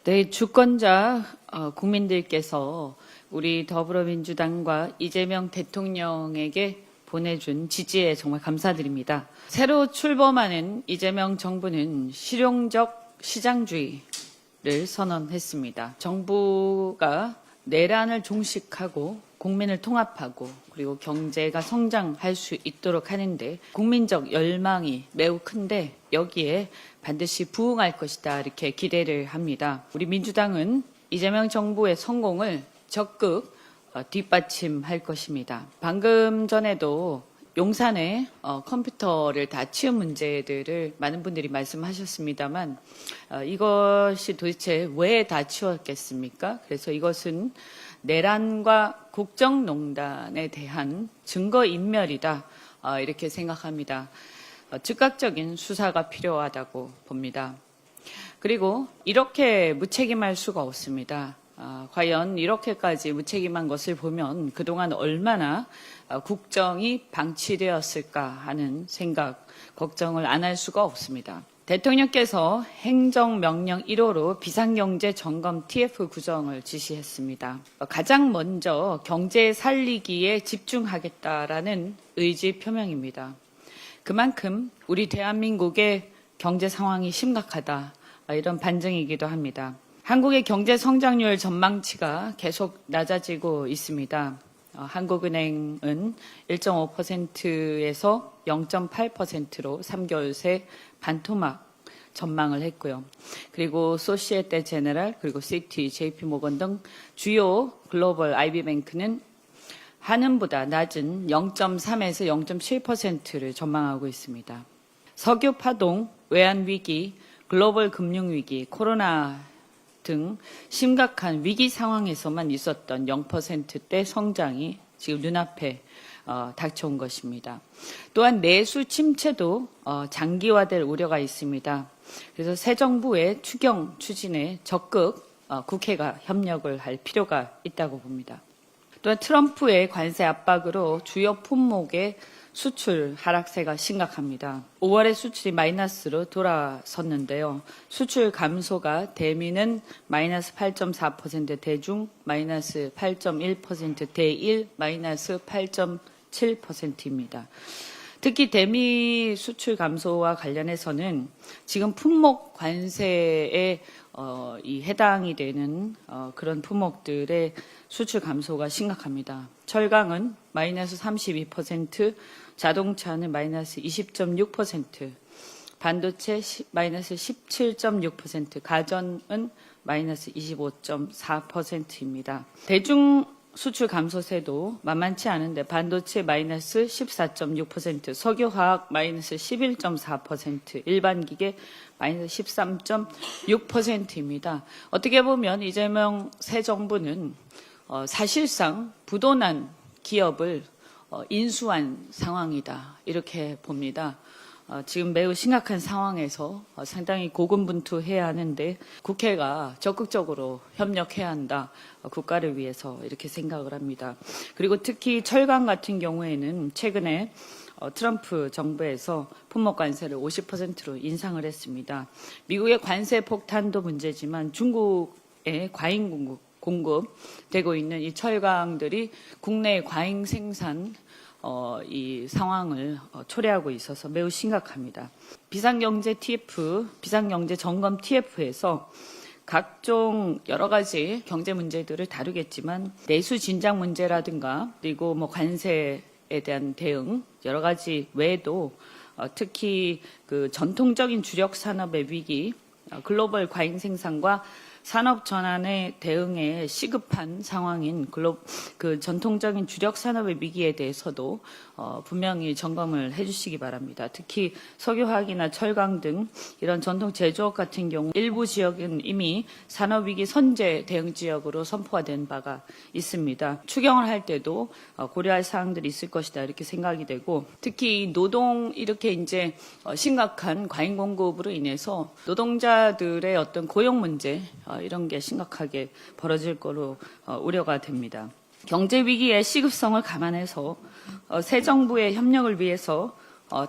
네, 주권자 국민들께서 우리 더불어민주당과 이재명 대통령에게 보내준 지지에 정말 감사드립니다. 새로 출범하는 이재명 정부는 실용적 시장주의를 선언했습니다. 정부가 내란을 종식하고 국민을 통합하고 그리고 경제가 성장할 수 있도록 하는데 국민적 열망이 매우 큰데 여기에 반드시 부응할 것이다 이렇게 기대를 합니다. 우리 민주당은 이재명 정부의 성공을 적극 뒷받침할 것입니다. 방금 전에도 용산에 컴퓨터를 다 치운 문제들을 많은 분들이 말씀하셨습니다만 이것이 도대체 왜 다 치웠겠습니까? 그래서 이것은 내란과 국정농단에 대한 증거인멸이다 이렇게 생각합니다. 즉각적인 수사가 필요하다고 봅니다. 그리고 이렇게 무책임할 수가 없습니다. 과연 이렇게까지 무책임한 것을 보면 그동안 얼마나 국정이 방치되었을까 하는 생각, 걱정을 안 할 수가 없습니다. 대통령께서 행정명령 1호로 비상경제 점검 TF 구성을 지시했습니다. 가장 먼저 경제 살리기에 집중하겠다라는 의지 표명입니다. 그만큼 우리 대한민국의 경제 상황이 심각하다 이런 반증이기도 합니다. 한국의 경제 성장률 전망치가 계속 낮아지고 있습니다. 한국은행은 1.5%에서 0.8%로 3개월 새 반토막 전망을 했고요. 그리고 소시에테 제네랄, 그리고 시티, JP모건 등 주요 글로벌 IB뱅크는 한은보다 낮은 0.3에서 0.7%를 전망하고 있습니다. 석유 파동, 외환 위기, 글로벌 금융 위기, 코로나 등 심각한 위기 상황에서만 있었던 0%대 성장이 지금 눈앞에 닥쳐온 것입니다. 또한 내수 침체도 장기화될 우려가 있습니다. 그래서 새 정부의 추경 추진에 적극 국회가 협력을 할 필요가 있다고 봅니다. 또한 트럼프의 관세 압박으로 주요 품목의 수출 하락세가 심각합니다. 5월에 수출이 마이너스로 돌아섰는데요. 수출 감소가 대미는 마이너스 8.4%, 대중 마이너스 8.1%, 대일 마이너스 8.7%입니다. 특히 대미 수출 감소와 관련해서는 지금 품목 관세에 해당이 되는 그런 품목들의 수출 감소가 심각합니다. 철강은 마이너스 32%, 자동차는 마이너스 20.6%, 반도체 마이너스 17.6%, 가전은 마이너스 25.4%입니다. 대중 수출 감소세도 만만치 않은데 반도체 마이너스 14.6%, 석유화학 마이너스 11.4%, 일반기계 마이너스 13.6%입니다. 어떻게 보면 이재명 새 정부는 사실상 부도난 기업을 인수한 상황이다 이렇게 봅니다. 지금 매우 심각한 상황에서 상당히 고군분투해야 하는데 국회가 적극적으로 협력해야 한다. 국가를 위해서 이렇게 생각을 합니다. 그리고 특히 철강 같은 경우에는 최근에 트럼프 정부에서 품목 관세를 50%로 인상을 했습니다. 미국의 관세 폭탄도 문제지만 중국의 과잉 공급되고 있는 이 철강들이 국내 과잉 생산 이 상황을 초래하고 있어서 매우 심각합니다. 비상경제 TF, 비상경제 점검 TF에서 각종 여러 가지 경제 문제들을 다루겠지만 내수 진작 문제라든가 그리고 관세에 대한 대응 여러 가지 외에도 특히 그 전통적인 주력 산업의 위기, 글로벌 과잉 생산과 산업 전환의 대응에 시급한 상황인 그 전통적인 주력 산업의 위기에 대해서도 분명히 점검을 해주시기 바랍니다. 특히 석유화학이나 철강 등 이런 전통 제조업 같은 경우 일부 지역은 이미 산업위기 선제 대응 지역으로 선포가 된 바가 있습니다. 추경을 할 때도 고려할 사항들이 있을 것이다 이렇게 생각이 되고 특히 노동 이렇게 이제 심각한 과잉 공급으로 인해서 노동자들의 어떤 고용 문제 이런 게 심각하게 벌어질 거로 우려가 됩니다. 경제 위기의 시급성을 감안해서 새 정부의 협력을 위해서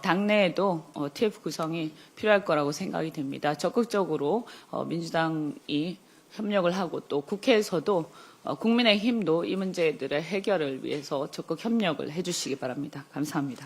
당내에도 TF 구성이 필요할 거라고 생각이 됩니다. 적극적으로 민주당이 협력을 하고 또 국회에서도 국민의힘도 이 문제들의 해결을 위해서 적극 협력을 해주시기 바랍니다. 감사합니다.